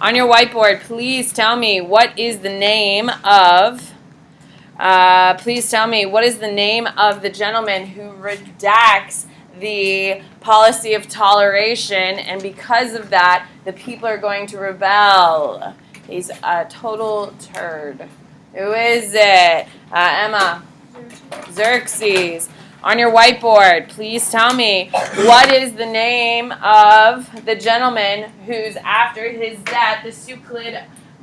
On your whiteboard, please tell me what is the name of, the gentleman who redacts the policy of toleration, and because of that, the people are going to rebel. He's a total turd. Who is it? Emma. Xerxes. On your whiteboard, please tell me what is the name of the gentleman whose, after his death, the Euclid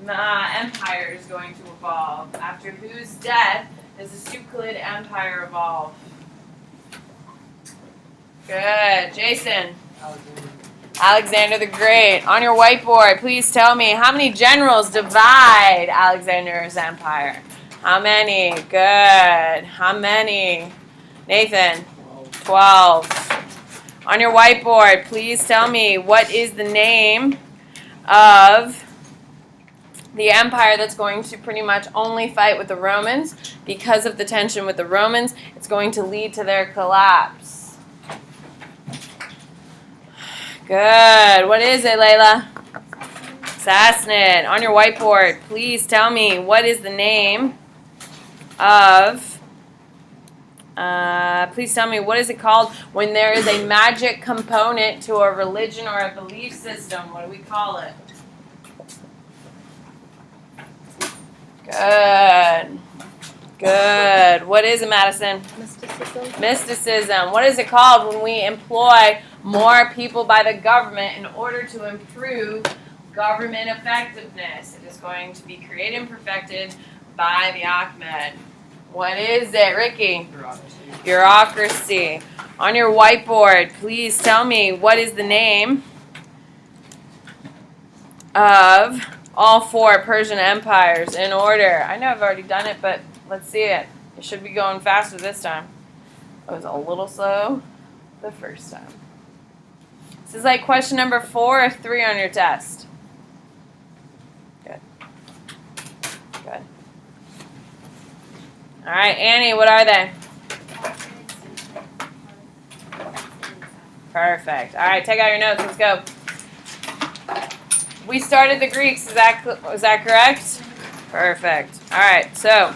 Empire is going to evolve. After whose death does the Euclid Empire evolve? Good. Jason. Alexander the Great. On your whiteboard, please tell me how many generals divide Alexander's empire? How many? Good. How many? Nathan. 12. On your whiteboard, please tell me what is the name of the empire that's going to pretty much only fight with the Romans. Because of the tension with the Romans, it's going to lead to their collapse. Good. What is it, Layla? Sassanid. On your whiteboard, please tell me what is the name of... please tell me what is it called when there is a magic component to a religion or a belief system? What do we call it? Good. Good. What is it, Madison? Mysticism. Mysticism. What is it called when we employ more people by the government in order to improve government effectiveness? It is going to be created and perfected by the Ahmed. What is it, Ricky? Bureaucracy. On your whiteboard, please tell me what is the name of all four Persian empires in order. I know I've already done it, but let's see it. It should be going faster this time. I was a little slow the first time. This is like question number 4 or 3 on your test. Good. Good. All right, Annie, what are they? Perfect. All right, take out your notes. Let's go. We started the Greeks. Is that correct? Perfect. All right, so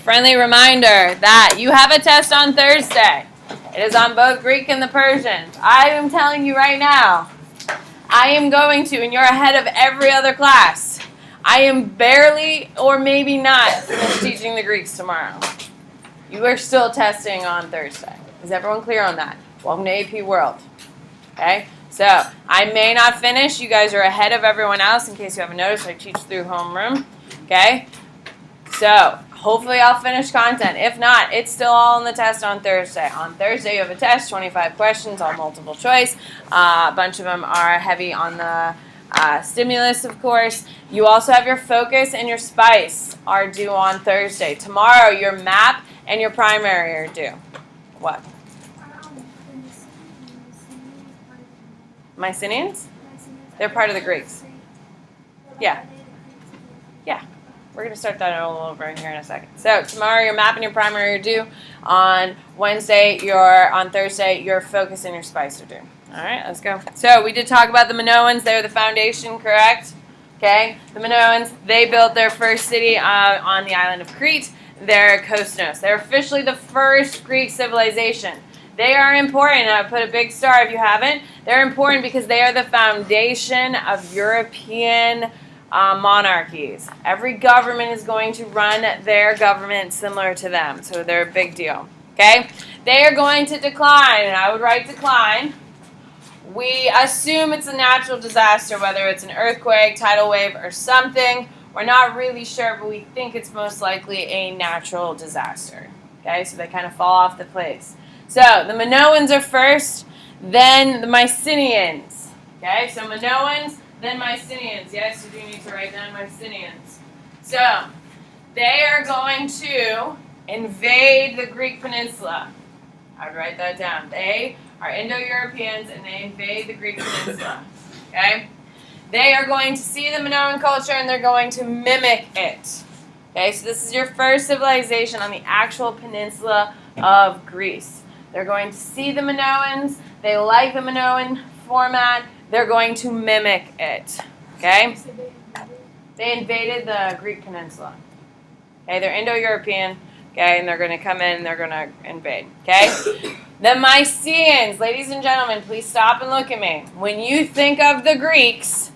friendly reminder that you have a test on Thursday. It is on both Greek and the Persians. I am telling you right now, I am going to, and you're ahead of every other class. I am barely or maybe not finished teaching the Greeks tomorrow. You are still testing on Thursday. Is everyone clear on that? Welcome to AP World. Okay? So, I may not finish. You guys are ahead of everyone else. In case you haven't noticed, I teach through homeroom. Okay? So, hopefully I'll finish content. If not, it's still all in the test on Thursday. On Thursday, you have a test, 25 questions, all multiple choice. A bunch of them are heavy on the stimulus, of course. You also have your focus and your spice are due on Thursday. Tomorrow, your map and your primary are due. What? Mycenaeans? They're part of the Greeks. Yeah. Yeah. We're going to start that all over here in a second. So tomorrow your map and your primary are due. On Thursday, your focus and your spice are due. All right, let's go. So we did talk about the Minoans. They're the foundation, correct? Okay. The Minoans, they built their first city on the island of Crete. They're Kosnos. They're officially the first Greek civilization. They are important. I put a big star if you haven't. They're important because they are the foundation of European monarchies. Every government is going to run their government similar to them, so they're a big deal. Okay? They are going to decline, and I would write decline. We assume it's a natural disaster, whether it's an earthquake, tidal wave, or something. We're not really sure, but we think it's most likely a natural disaster. Okay? So they kind of fall off the place. So the Minoans are first, then the Mycenaeans. Okay? So Minoans, then Mycenaeans. Yes, you do need to write down Mycenaeans. So, they are going to invade the Greek peninsula. I would write that down. They are Indo-Europeans and they invade the Greek peninsula. Okay? They are going to see the Minoan culture and they're going to mimic it. Okay, so this is your first civilization on the actual peninsula of Greece. They're going to see the Minoans. They like the Minoan format. They're going to mimic it. Okay? They invaded the Greek peninsula. Okay, they're Indo-European. Okay, and they're going to come in and they're going to invade. Okay? The Mycenaeans, ladies and gentlemen, please stop and look at me. When you think of the Greeks,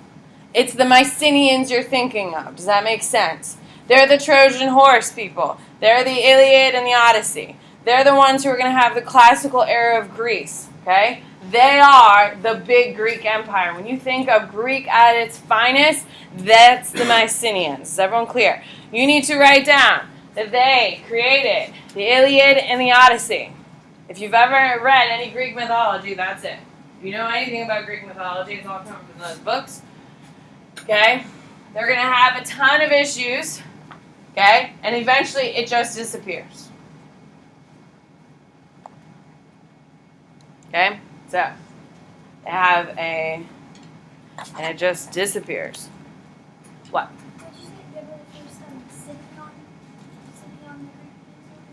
it's the Mycenaeans you're thinking of. Does that make sense? They're the Trojan horse people. They're the Iliad and the Odyssey. They're the ones who are going to have the classical era of Greece. Okay? They are the big Greek Empire. When you think of Greek at its finest, that's the Mycenaeans. Is everyone clear? You need to write down that they created the Iliad and the Odyssey. If you've ever read any Greek mythology, that's it. If you know anything about Greek mythology, it's all coming from those books. Okay? They're going to have a ton of issues. Okay? And eventually it just disappears. Okay? So, they have and it just disappears. What?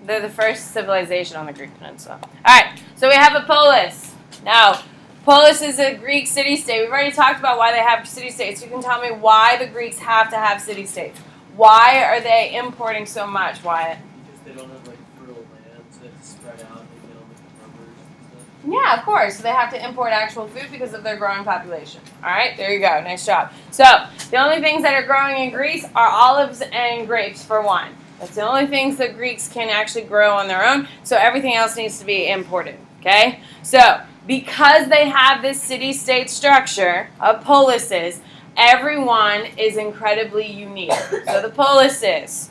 They're the first civilization on the Greek peninsula. Alright, so we have a polis. Now, Polis is a Greek city-state. We've already talked about why they have city-states. You can tell me why the Greeks have to have city-states. Why are they importing so much? Why? Because they don't have like fertile land, so it's spread out. They don't like the farmers and stuff. Yeah, of course. So they have to import actual food because of their growing population. All right, there you go. Nice job. So the only things that are growing in Greece are olives and grapes for wine. That's the only things that Greeks can actually grow on their own. So everything else needs to be imported. Okay? So because they have this city-state structure of polises, everyone is incredibly unique. So the polises,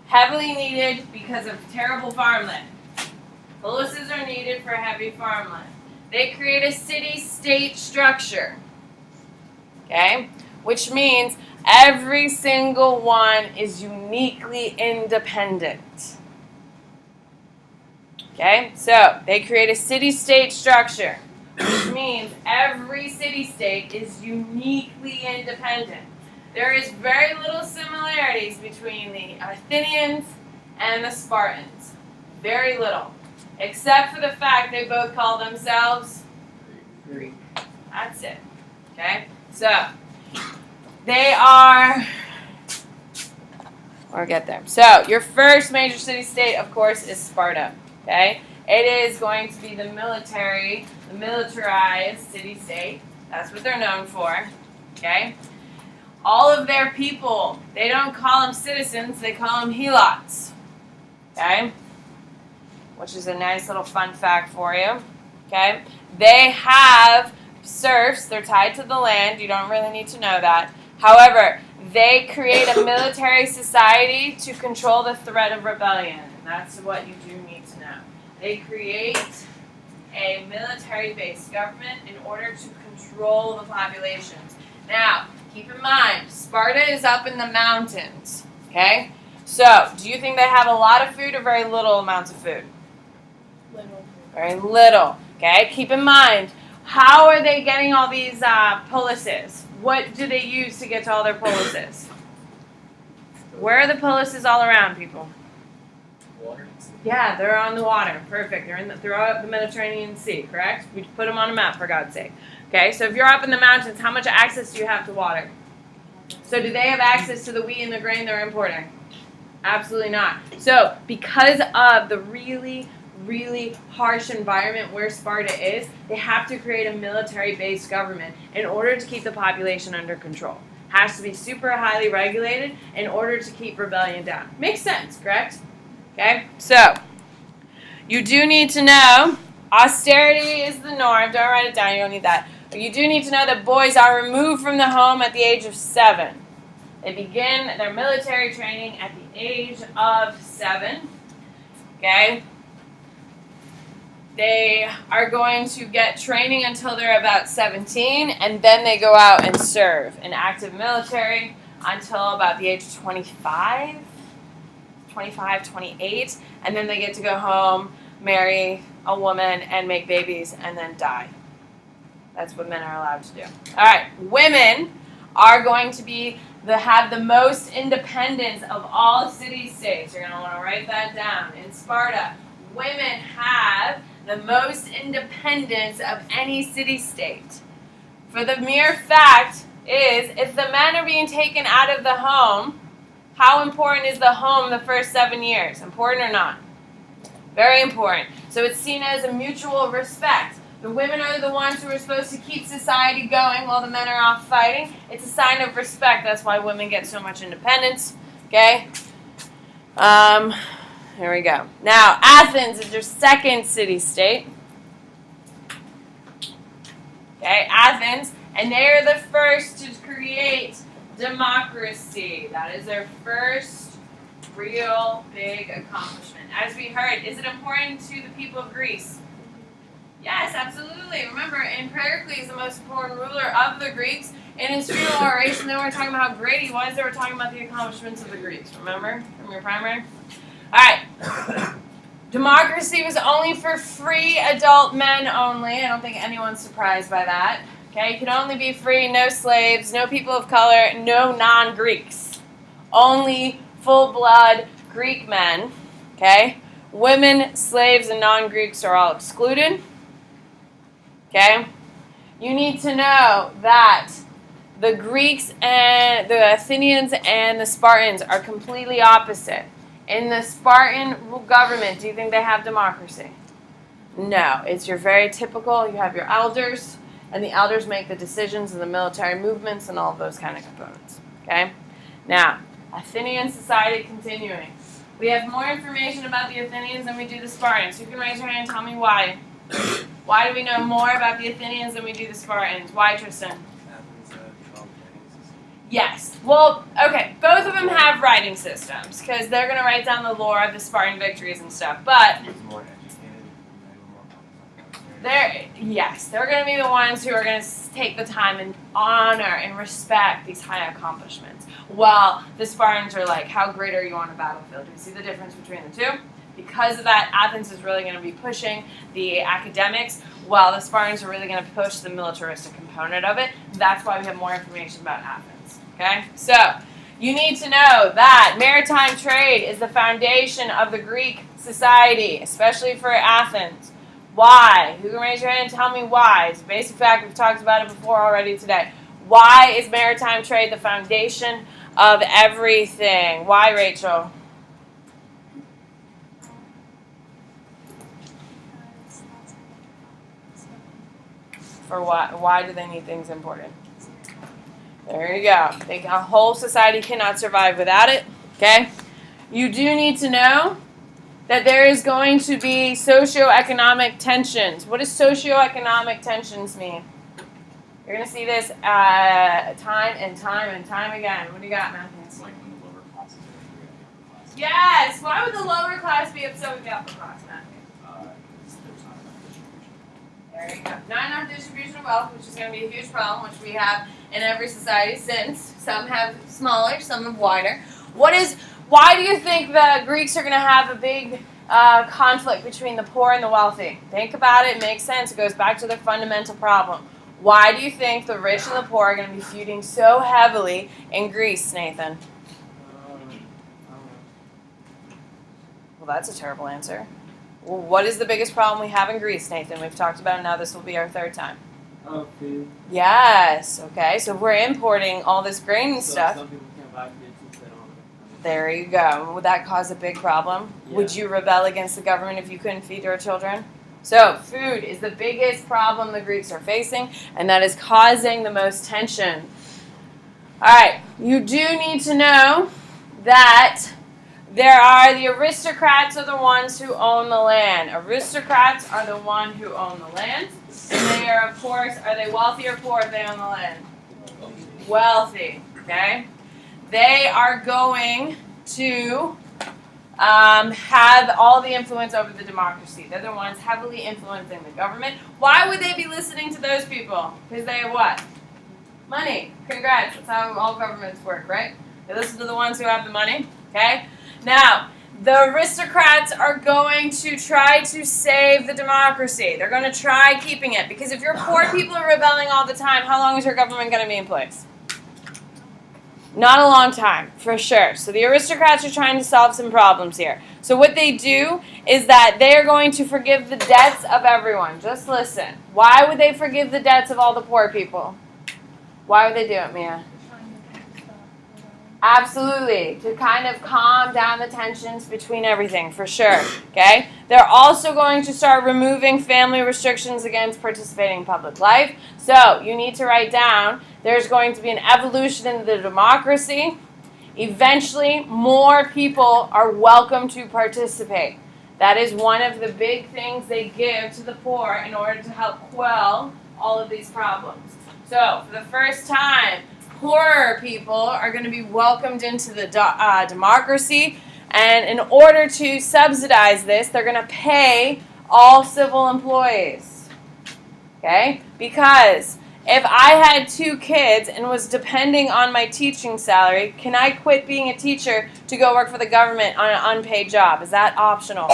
heavily needed because of terrible farmland. Polises are needed for heavy farmland. They create a city-state structure, okay? Which means every single one is uniquely independent. Okay, so they create a city-state structure, which means every city-state is uniquely independent. There is very little similarities between the Athenians and the Spartans. Very little. Except for the fact they both call themselves Greek. That's it. Okay, so they are, we'll get there. So your first major city-state, of course, is Sparta. Okay, it is going to be the militarized city-state. That's what they're known for. Okay, all of their people, they don't call them citizens, they call them helots. Okay, which is a nice little fun fact for you. Okay, they have serfs, they're tied to the land, you don't really need to know that. However, they create a military society to control the threat of rebellion. That's what you do need to know. They create a military-based government in order to control the populations. Now, keep in mind, Sparta is up in the mountains, okay? So, do you think they have a lot of food or very little amounts of food? Little. Very little, okay? Keep in mind, how are they getting all these polises? What do they use to get to all their polises? Where are the polises all around, people? Water. Yeah, they're on the water. Perfect. They're throughout the Mediterranean Sea, correct? We put them on a map, for God's sake. Okay, so if you're up in the mountains, how much access do you have to water? So do they have access to the wheat and the grain they're importing? Absolutely not. So because of the really, really harsh environment where Sparta is, they have to create a military-based government in order to keep the population under control. Has to be super highly regulated in order to keep rebellion down. Makes sense, correct? Okay, so you do need to know austerity is the norm. Don't write it down, you don't need that. But you do need to know that boys are removed from the home at the age of 7. They begin their military training at the age of 7. Okay? They are going to get training until they're about 17, and then they go out and serve in active military until about the age of 25, 28, and then they get to go home, marry a woman, and make babies, and then die. That's what men are allowed to do. All right, women are going to have the most independence of all city-states. You're going to want to write that down. In Sparta, women have the most independence of any city-state. For the mere fact is, if the men are being taken out of the home, how important is the home the first 7 years? Important or not? Very important. So it's seen as a mutual respect. The women are the ones who are supposed to keep society going while the men are off fighting. It's a sign of respect. That's why women get so much independence. Okay? Here we go. Now, Athens is your second city-state. Okay, Athens. And they are the first to create democracy. That is their first real big accomplishment. As we heard, is it important to the people of Greece? Yes, absolutely. Remember, in Pericles, the most important ruler of the Greeks, in his funeral oration, they weren't talking about how great he was, they were talking about the accomplishments of the Greeks. Remember from your primary? All right. Democracy was only for free adult men only. I don't think anyone's surprised by that. Okay, you can only be free, no slaves, no people of color, no non-Greeks. Only full-blood Greek men. Okay? Women, slaves, and non-Greeks are all excluded. Okay? You need to know that the Greeks and the Athenians and the Spartans are completely opposite. In the Spartan government, do you think they have democracy? No. It's your very typical, you have your elders, and the elders make the decisions and the military movements and all of those kind of components. Okay? Now, Athenian Society continuing. We have more information about the Athenians than we do the Spartans. You can raise your hand and tell me why. Why do we know more about the Athenians than we do the Spartans? Why, Tristan? Yes. Well, okay, both of them have writing systems because they're going to write down the lore of the Spartan victories and stuff. But they're going to be the ones who are going to take the time and honor and respect these high accomplishments. While the Spartans are like, how great are you on a battlefield? Do you see the difference between the two? Because of that, Athens is really going to be pushing the academics, while the Spartans are really going to push the militaristic component of it. That's why we have more information about Athens. Okay? So, you need to know that maritime trade is the foundation of the Greek society, especially for Athens. Why? Who can raise your hand and tell me why? It's a basic fact. We've talked about it before already today. Why is maritime trade the foundation of everything? Why, Rachel? For what? Why do they need things important? There you go. A whole society cannot survive without it. Okay? You do need to know that there is going to be socioeconomic tensions. What does socioeconomic tensions mean? You're going to see this time and time again. What do you got, Matthew? It's like when the lower classes are angry at the upper class. Yes! Why would the lower class be upset with the upper class, Matthew? There's not enough distribution. There you go. Not enough distribution of wealth, which is going to be a huge problem, which we have in every society since some have smaller, some have wider. Why do you think the Greeks are going to have a big conflict between the poor and the wealthy? Think about it. It makes sense. It goes back to their fundamental problem. Why do you think the rich and the poor are going to be feuding so heavily in Greece, Nathan? Well, that's a terrible answer. Well, what is the biggest problem we have in Greece, Nathan? We've talked about it now. This will be our third time. Oh, food. Yes. Okay. So we're importing all this grain and stuff. Some people can't buy food since they don't have enough. There you go. Would that cause a big problem? Yeah. Would you rebel against the government if you couldn't feed your children? So, food is the biggest problem the Greeks are facing, and that is causing the most tension. All right, you do need to know that the aristocrats are the ones who own the land. Aristocrats are the one who own the land, and they are, of course, are they wealthy or poor if they own the land? Wealthy, okay? They are going to have all the influence over the democracy. They're the ones heavily influencing the government. Why would they be listening to those people? Because they have what? Money. Congrats. That's how all governments work, right? They listen to the ones who have the money. Okay? Now, the aristocrats are going to try to save the democracy. They're going to try keeping it. Because if your poor people are rebelling all the time, how long is your government going to be in place? Not a long time, for sure. So the aristocrats are trying to solve some problems here. So what they do is that they are going to forgive the debts of everyone. Just listen. Why would they forgive the debts of all the poor people? Why would they do it, Mia? Absolutely. To kind of calm down the tensions between everything, for sure. Okay? They're also going to start removing family restrictions against participating in public life. So you need to write down there's going to be an evolution in the democracy. Eventually, more people are welcome to participate. That is one of the big things they give to the poor in order to help quell all of these problems. So, for the first time, poorer people are going to be welcomed into the democracy, and in order to subsidize this, they're going to pay all civil employees. Okay? Because if I had 2 kids and was depending on my teaching salary, can I quit being a teacher to go work for the government on an unpaid job? Is that optional?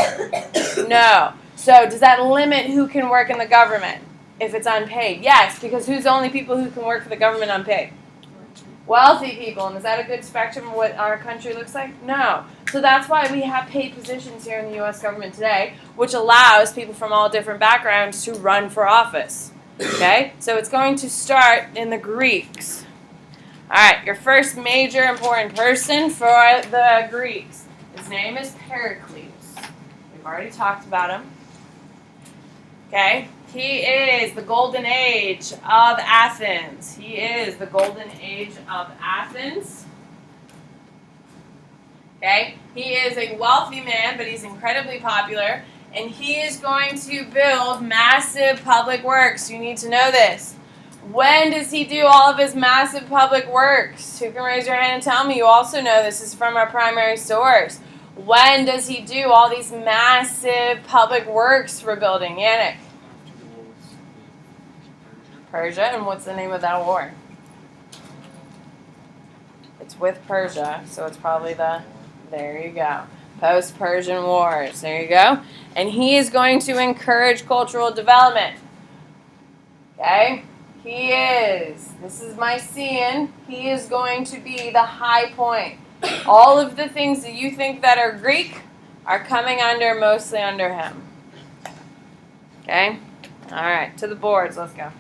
No. So does that limit who can work in the government if it's unpaid? Yes, because who's the only people who can work for the government unpaid? Wealthy people. And is that a good spectrum of what our country looks like? No. So that's why we have paid positions here in the U.S. government today, which allows people from all different backgrounds to run for office. Okay? So it's going to start in the Greeks. All right, your first major important person for the Greeks. His name is Pericles. We've already talked about him. Okay? He is the golden age of Athens. He is the golden age of Athens. Okay? He is a wealthy man, but he's incredibly popular. And he is going to build massive public works. You need to know this. When does he do all of his massive public works? Who can raise your hand and tell me? You also know this is from our primary source. When does he do all these massive public works for building? Yannick? Persia. And what's the name of that war? It's with Persia, so it's probably there you go. Post-Persian Wars. There you go. And he is going to encourage cultural development. Okay? This is Mycenaean. He is going to be the high point. All of the things that you think that are Greek are coming mostly under him. Okay? All right, to the boards. Let's go.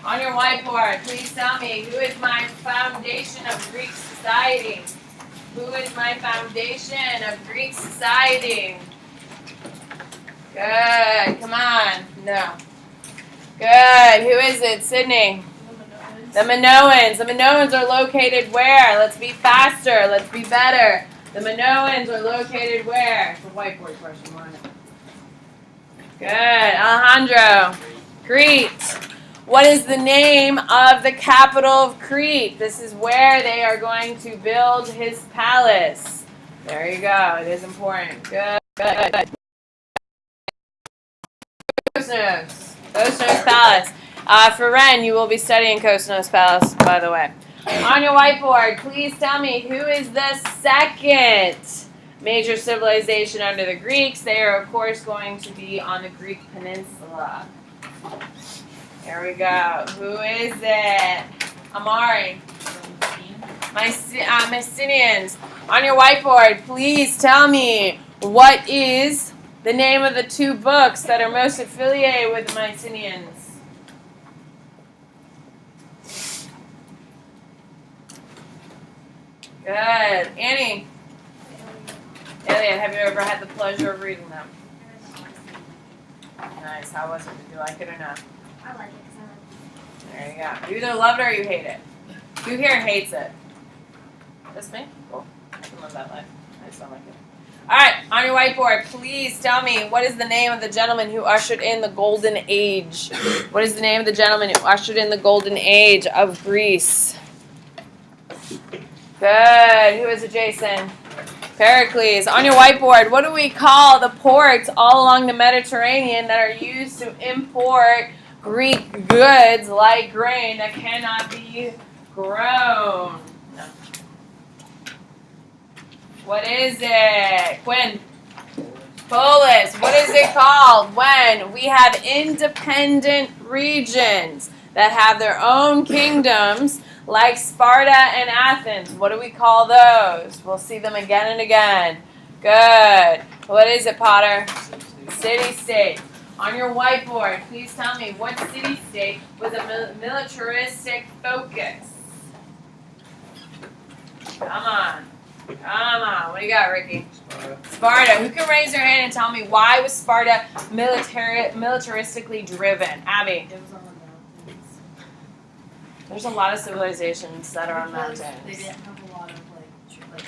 On your whiteboard, please tell me, who is my foundation of Greek society? Who is my foundation of Greek society? Good. Come on. No. Good. Who is it? Sydney? The Minoans. The Minoans are located where? Let's be faster. Let's be better. The Minoans are located where? It's a whiteboard question, wasn't it? Good. Alejandro. Crete. What is the name of the capital of Crete? This is where they are going to build his palace. There you go. It is important. Good. Good. Kosnos. Kosnos Palace. For Ren, you will be studying Kosnos Palace, by the way. On your whiteboard, please tell me, who is the second major civilization under the Greeks? They are, of course, going to be on the Greek peninsula. There we go. Who is it? Amari. Mycenaeans. On your whiteboard, please tell me, what is the name of the 2 books that are most affiliated with the Mycenaeans? Good. Annie. Elliot, have you ever had the pleasure of reading them? Nice. How was it? Did you like it or not? I like it because I like it. There you go. You either love it or you hate it. Who here hates it? Just me? Cool. I can live that life. I just don't like it. Alright, on your whiteboard, please tell me, what is the name of the gentleman who ushered in the golden age? What is the name of the gentleman who ushered in the golden age of Greece? Good. Who is it, Jason? Pericles. On your whiteboard, what do we call the ports all along the Mediterranean that are used to import Greek goods like grain that cannot be grown? No. What is it? Quinn? Polis. What is it called when we have independent regions that have their own kingdoms, like Sparta and Athens. What do we call those? We'll see them again and again. Good. What is it, Potter? City-state. On your whiteboard, please tell me what city-state with a militaristic focus. Come on. Come on. What do you got, Ricky? Sparta. Who can raise their hand and tell me why was Sparta militaristically driven? Abby. It was on the mountains. There's a lot of civilizations that are on Because mountains. They didn't have a lot of like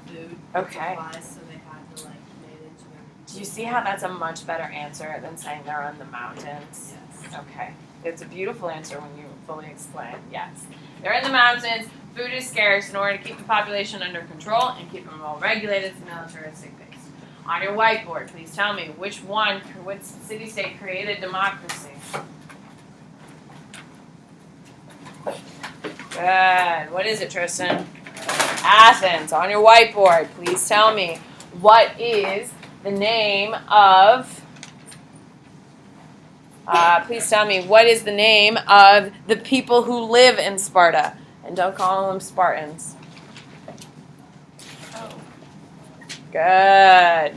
food. Okay. Supplies, so they had to manage their. Do you see how that's a much better answer than saying they're on the mountains? Yes. Okay. It's a beautiful answer when you fully explain. Yes. They're in the mountains. Food is scarce. In order to keep the population under control and keep them well regulated, it's militaristic based. On your whiteboard, please tell me which city-state created democracy? Good. What is it, Tristan? Athens. On your whiteboard, please tell me what is the name of the people who live in Sparta? And don't call them Spartans. Good.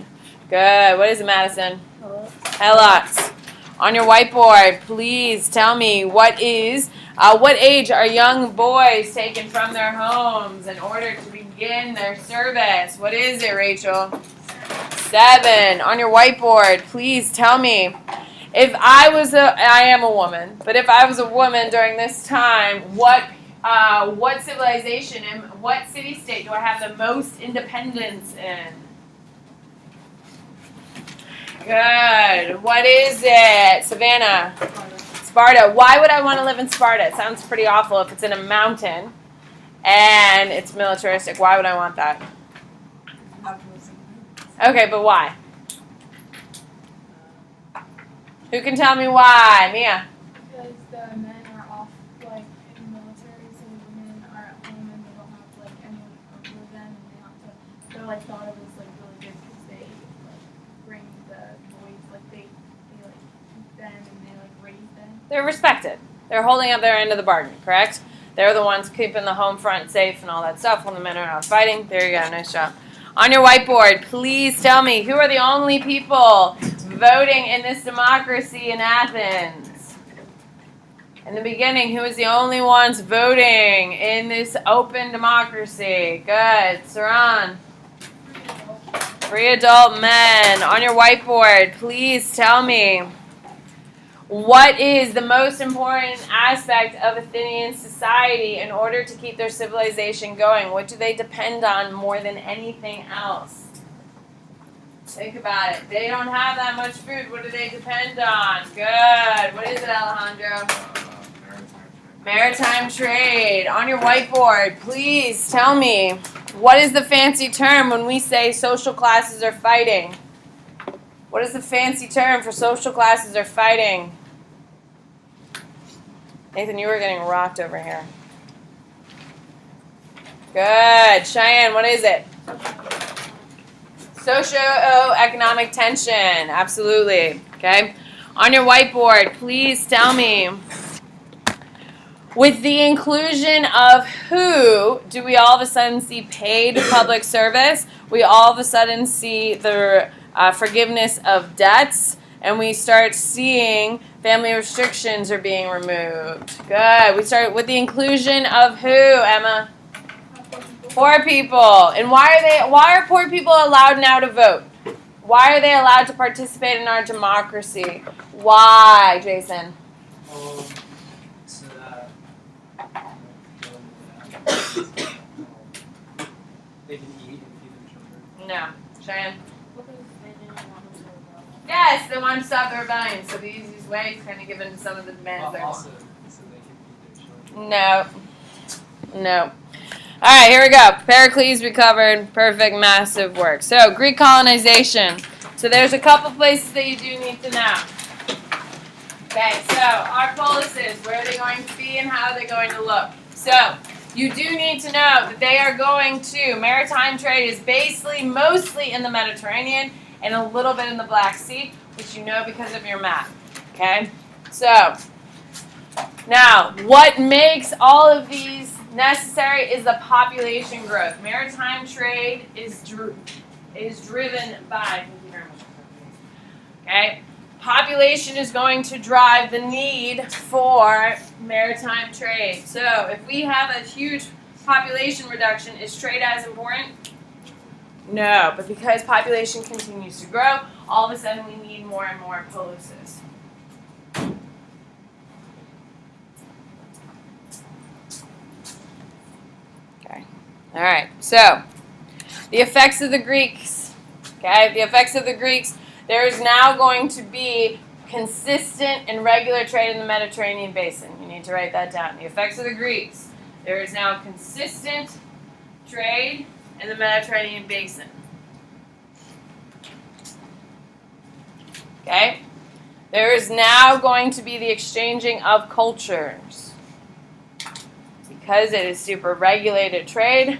Good. What is it, Madison? Helots. On your whiteboard, please tell me what age are young boys taken from their homes in order to begin their service? What is it, Rachel? 7. On your whiteboard, please tell me, I am a woman, but if I was a woman during this time, what civilization and what city-state do I have the most independence in? Good. What is it? Savannah? Sparta. Why would I want to live in Sparta? It sounds pretty awful if it's in a mountain and it's militaristic. Why would I want that? Okay, but why? Who can tell me why? Mia? Because the men are off, in the military, so the women are at home and they don't have, anyone over them, and they're, thought of as, really good because they, bring the boys, they keep them and they, raise them. They're respected. They're holding up their end of the bargain, correct? They're the ones keeping the home front safe and all that stuff when the men are out fighting. There you go. Nice job. On your whiteboard, please tell me, who are the only people voting in this democracy in Athens? In the beginning, who was the only ones voting in this open democracy? Good. Saran. 3 adult men. On your whiteboard, please tell me, what is the most important aspect of Athenian society in order to keep their civilization going? What do they depend on more than anything else? Think about it. They don't have that much food. What do they depend on? Good. What is it, Alejandro? Maritime trade. On your whiteboard, please tell me, what is the fancy term when we say social classes are fighting? What is the fancy term for social classes are fighting? Nathan, you were getting rocked over here. Good. Cheyenne, what is it? Socio-economic tension. Absolutely. Okay. On your whiteboard, please tell me, with the inclusion of who, do we all of a sudden see paid public service? We all of a sudden see the forgiveness of debts, and we start seeing family restrictions are being removed. Good. We start with the inclusion of who, Emma? Poor people. And why are poor people allowed now to vote? Why are they allowed to participate in our democracy? Why, Jason? So that they can eat and feed their children. No. Cheyenne? Because they didn't want them to rebel. Yes, they want to stop the rebellion. So the easiest way is kind of given some of the demands they Also, want. so they can feed their children. No. All right, here we go. Pericles, we covered. Perfect, massive work. So, Greek colonization. So, there's a couple places that you do need to know. Okay, so our policies, where are they going to be and how are they going to look? So, you do need to know that they are going to, maritime trade is basically mostly in the Mediterranean and a little bit in the Black Sea, which you know because of your map. Okay, so Now, what makes all of these necessary is the population growth. Maritime trade is driven by, thank you very much. Okay? Population is going to drive the need for maritime trade. So, if we have a huge population reduction, is trade as important? No, but because population continues to grow, all of a sudden we need more and more polises. Okay. All right. So, the effects of the Greeks. Okay, the effects of the Greeks. There is now going to be consistent and regular trade in the Mediterranean basin. You need to write that down. The effects of the Greeks. There is now consistent trade in the Mediterranean basin. Okay? There is now going to be the exchanging of cultures. Because it is super regulated trade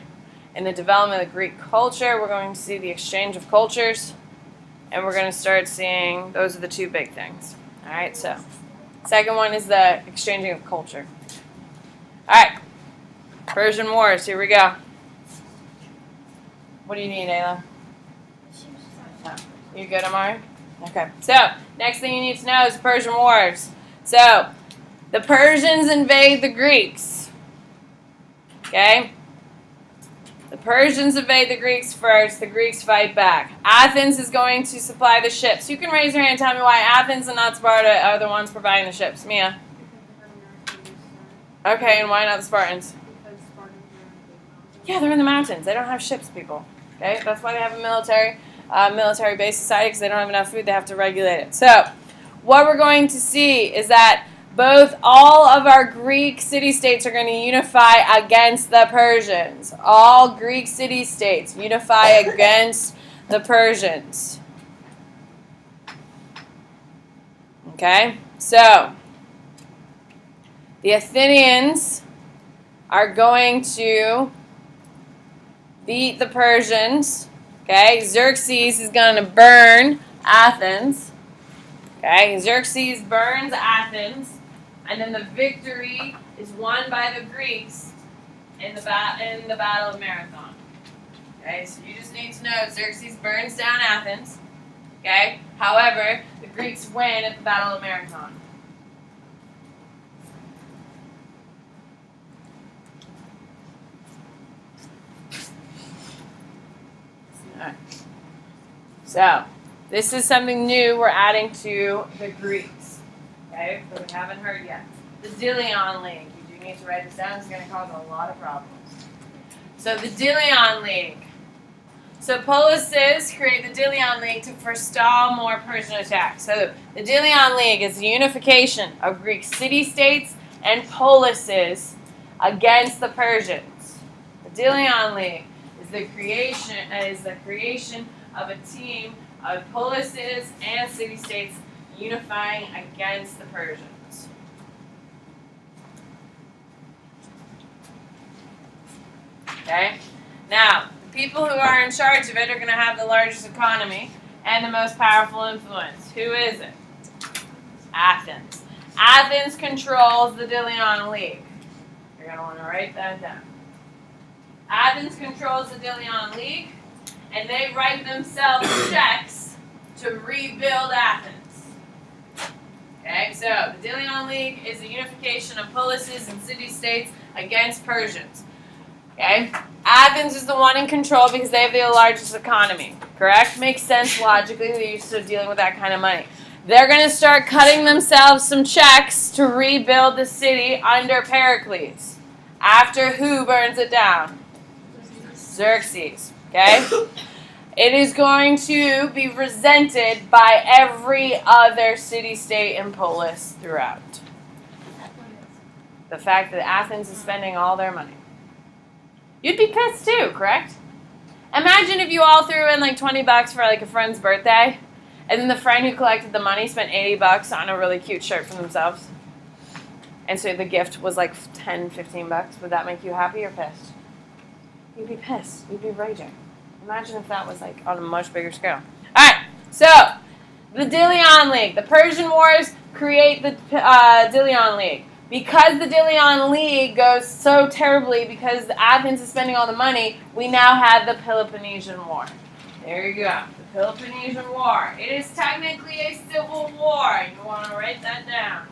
in the development of the Greek culture, we're going to see the exchange of cultures. And we're going to start seeing, those are the two big things. All right, so second one is the exchanging of culture. All right, Persian Wars, here we go. What do you need, Ayla? Oh, you good, Amari? Okay, so next thing you need to know is the Persian Wars. So, the Persians invade the Greeks. Okay? The Persians invade the Greeks first. The Greeks fight back. Athens is going to supply the ships. You can raise your hand and tell me why Athens and not Sparta are the ones providing the ships. Mia? Okay, and why not the Spartans? Yeah, they're in the mountains. They don't have ships, people. Okay, that's why they have a military-based society, because they don't have enough food. They have to regulate it. So, what we're going to see is that both all of our Greek city-states are going to unify against the Persians. All Greek city-states unify against the Persians. Okay, so the Athenians are going to beat the Persians. Okay, Xerxes is going to burn Athens. Okay, Xerxes burns Athens. And then the victory is won by the Greeks in the Battle of Marathon. Okay, so you just need to know Xerxes burns down Athens. Okay, however, the Greeks win at the Battle of Marathon. Alright. So, this is something new we're adding to the Greeks. Okay, but we haven't heard yet. The Delian League. You do need to write this down. It's going to cause a lot of problems. So the Delian League. So polises create the Delian League to forestall more Persian attacks. So the Delian League is the unification of Greek city-states and polises against the Persians. The Delian League is the creation of a team of polises and city-states unifying against the Persians. Okay? Now, the people who are in charge of it are going to have the largest economy and the most powerful influence. Who is it? Athens. Athens controls the Delian League. You're going to want to write that down. Athens controls the Delian League, and they write themselves checks to rebuild Athens. Okay, so the Delian League is the unification of polises and city-states against Persians. Okay, Athens is the one in control because they have the largest economy. Correct? Makes sense logically. They're used to dealing with that kind of money. They're going to start cutting themselves some checks to rebuild the city under Pericles. After who burns it down? Xerxes. Okay? It is going to be resented by every other city-state and polis throughout. The fact that Athens is spending all their money. You'd be pissed too, correct? Imagine if you all threw in like $20 for like a friend's birthday, and then the friend who collected the money spent $80 on a really cute shirt for themselves. And so the gift was like $10, $15. Would that make you happy or pissed? You'd be pissed. You'd be raging. Imagine if that was like on a much bigger scale. All right, so the Delian League. The Persian Wars create the Delian League. because the Delian League goes so terribly because Athens is spending all the money, we now have the Peloponnesian War. There you go. The Peloponnesian War. It is technically a civil war. You want to write that down.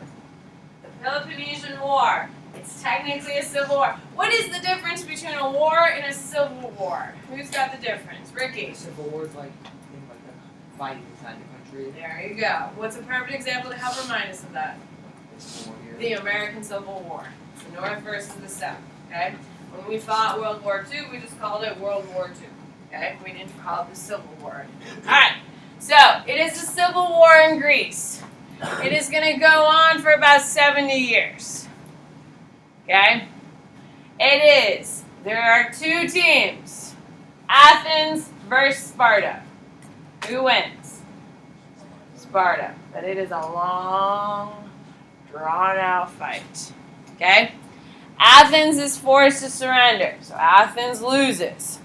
The Peloponnesian War. It's technically a civil war. What is the difference between a war and a civil war? Who's got the difference? Ricky. Civil War is like things like that, fighting inside the country. There you go. What's a perfect example to help remind us of that? It's more here. The American Civil War. The North versus the South. Okay? When we fought World War II, we just called it World War II. Okay? We didn't call it the Civil War. Alright. So, it is a civil war in Greece. It is going to go on for about 70 years. Okay? It is. There are two teams. Athens versus Sparta. Who wins? Sparta. But it is a long, drawn-out fight. Okay? Athens is forced to surrender. So Athens loses.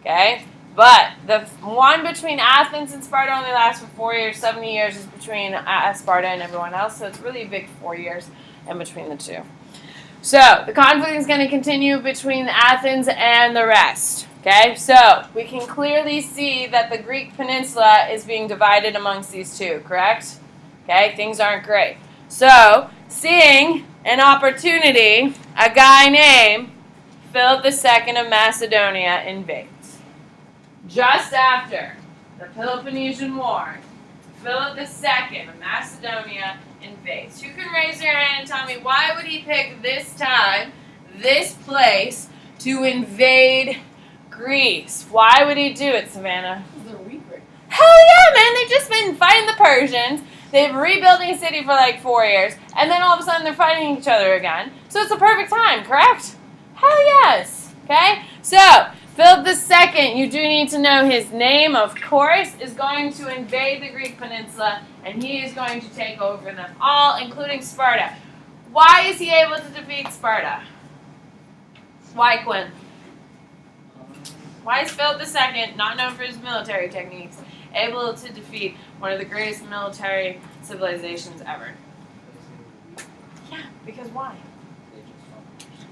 Okay? But the one between Athens and Sparta only lasts for 4 years. 70 years is between Sparta and everyone else. So it's really a big 4 years in between the two. So the conflict is going to continue between Athens and the rest. Okay? So we can clearly see that the Greek peninsula is being divided amongst these two. Correct? Okay? Things aren't great. So, seeing an opportunity, a guy named Philip II of Macedonia invades. Just after the Peloponnesian War, Philip II of Macedonia invades. You can raise your hand and tell me, why would he pick this time, this place, to invade Greece? Why would he do it, Savannah? They're weak right Hell yeah, man! They've just been fighting the Persians. They've been rebuilding a city for like 4 years, and then all of a sudden they're fighting each other again. So it's the perfect time, correct? Hell yes. Okay? So, Philip II, you do need to know his name, of course, is going to invade the Greek peninsula, and he is going to take over them all, including Sparta. Why is he able to defeat Sparta? Why, Quinn? Why is Philip II, not known for his military techniques, able to defeat one of the greatest military civilizations ever? Yeah, because why?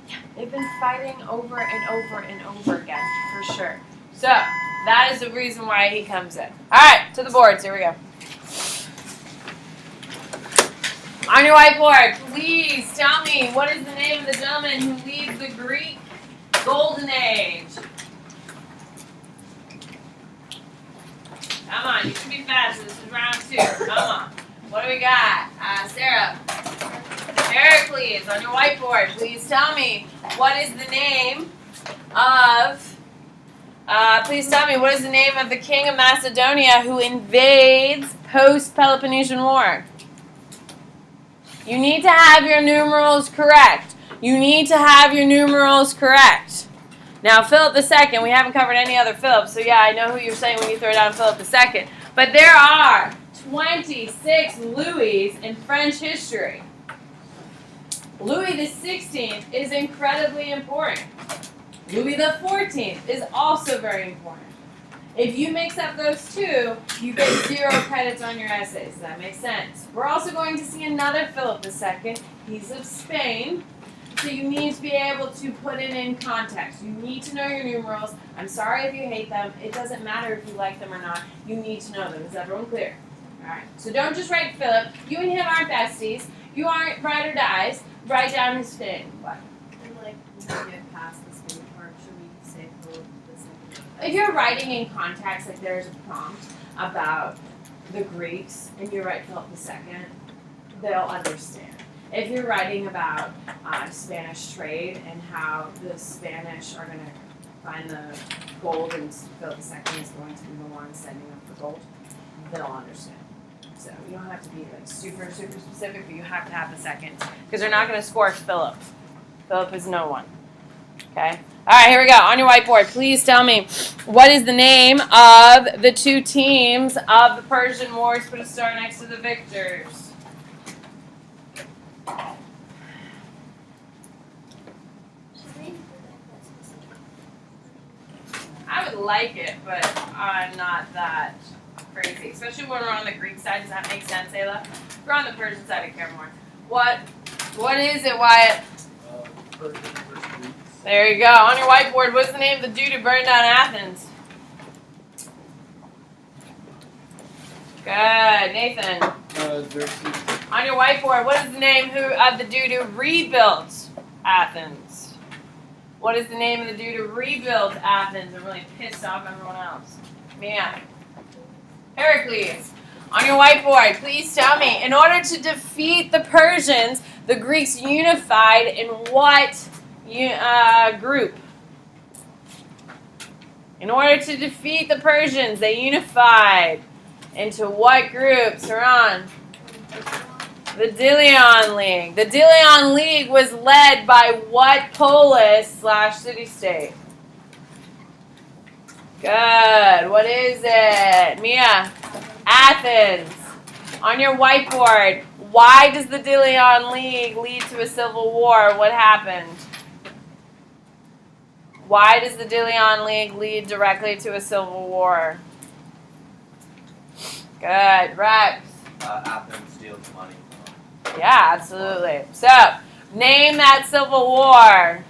Yeah, they've been fighting over and over and over again, for sure. So, that is the reason why he comes in. Alright, to the boards, here we go. On your whiteboard, please tell me, what is the name of the gentleman who leads the Greek Golden Age? Come on, you should be fast. This is round 2. Come on. What do we got? Sarah. Pericles, on your whiteboard, please tell me, what is the name of, the king of Macedonia who invades post-Peloponnesian War? You need to have your numerals correct. You need to have your numerals correct. Now, Philip II, we haven't covered any other Philips, so yeah, I know who you're saying when you throw down Philip II. But there are 26 Louis in French history. Louis XVI is incredibly important. Louis XIV is also very important. If you mix up those two, you get 0 credits on your essays. Does that make sense? We're also going to see another Philip II. He's of Spain. So you need to be able to put it in context. You need to know your numerals. I'm sorry if you hate them. It doesn't matter if you like them or not. You need to know them. Is everyone clear? All right. So don't just write Philip. You and him aren't besties. You aren't ride or dies. Write down his thing. What? And like, when we get past this one part, should we say Philip II? If you're writing in context, like there's a prompt about the Greeks, and you write Philip II, they'll understand. If you're writing about Spanish trade and how the Spanish are going to find the gold and Philip II is going to be the one sending up the gold, they'll understand. So you don't have to be like super, super specific, but you have to have the second. Because they're not going to score Philip. Philip is no one. Okay? All right, here we go. On your whiteboard, please tell me, what is the name of the 2 teams of the Persian Wars? Put a star next to the victors. I would like it, but I'm not that crazy. Especially when we're on the Greek side. Does that make sense, Ayla? If we're on the Persian side, I care more. What What is it, Wyatt? Persian versus Greeks. There you go. On your whiteboard, what's the name of the dude who burned down Athens? Good. Nathan. Xerxes. On your whiteboard, what is the name of the dude who rebuilt Athens? What is the name of the dude who rebuilt Athens and really pissed off everyone else? Mia. Pericles. On your whiteboard, please tell me, in order to defeat the Persians, the Greeks unified in what group? In order to defeat the Persians, they unified into what group, Saran? The Delian League. The Delian League was led by what polis / city-state? Good. What is it? Mia? Athens. On your whiteboard, why does the Delian League lead to a civil war? What happened? Why does the Delian League lead directly to a civil war? Good. Rex. Athens steals money from Yeah, absolutely. So, name that civil war.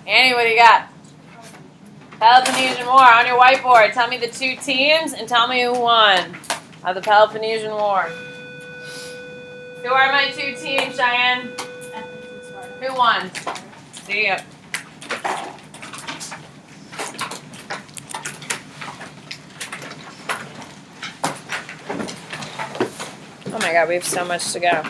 Annie, what do you got? Peloponnesian War. On your whiteboard, tell me the two teams and tell me who won of the Peloponnesian War. Who are my two teams, Cheyenne? Athens and Sparta. Who won? See ya. Oh my god, we have so much to go.